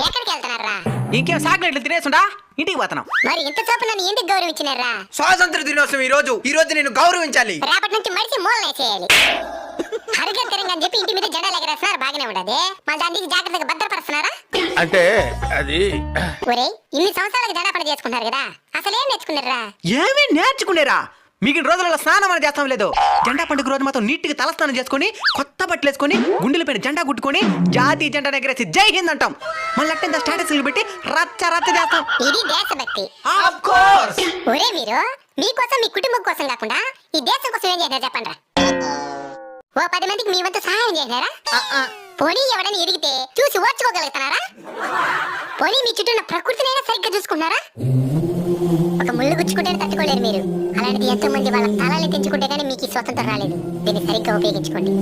ఎక్కడికి వెళ్తున్నారా? ఇంకేం చాక్లెట్లు తినేసుండా ఇంటికి పోతున్నాం. మరి ఇంత చూపు నన్ను ఎందుకు గౌరవించినారా? స్వాతంత్ర దినోత్సవం ఈ రోజు నేను గౌరవించాలి. రేపటి నుంచి మడిచి మూలనే చేయాలి. హరిగంతరంగా అని చెప్పి ఇంటి మీద జెండాలు ఎగరేస్తున్నారు, బాగానే ఉండదు. మళ్ళీ దాన్ని తీసి జాగ్రత్తగా భద్రపరుస్తున్నారా? అంటే అది ఒరే, ఇన్ని సంవత్సరాలకు జెండా పండుగ చేసుకుంటారు కదా, అసలు ఏం నేర్చుకున్నారా? ఏమీ నేర్చుకునేరా? మిగిలిన రోజులలో స్నానం అని చేస్తాం లేదు. జెండా పండుగ రోజు మాత్రం నీట్గా తలస్నానం చేసుకుని కొత్త బట్టలు వేసుకొని గుండెలపైన జెండా గుట్టుకొని జాతీయ జెండా ఎగరేసి జై హింద్ అంటాం. మళ్ళీ అట్టంత స్టాటస్లు పెట్టి రచ్చ రచ్చ చేస్తాం. ఇది దేశభక్తి. Of course. ఒరే, మీరు మీకోసం మీ కుటుంబం కోసం కాకుండా ఈ దేశం కోసం ఏం చేశారు చెప్పండి. ఓ 10 మందికి మీ వంతు సహాయం చేశారా? పోనీ ఎవడని ఎదిగితే చూసి ఓర్చుకోగలుగుతున్నారా? పోనీ మీ చుట్టూ ఉన్న ప్రకృతినైనా సరిగ్గా చూసుకుంటున్నారా? ఒక ముళ్ళు గుచ్చుకుంటే తట్టుకోలేరు మీరు. అలాంటిది ఎంతో మంది వాళ్ళ తలాన్ని తెంచుకుంటే కానీ మీకు ఈ స్వతంత్రం రాలేదు. దీన్ని సరిగ్గా ఉపయోగించుకోండి.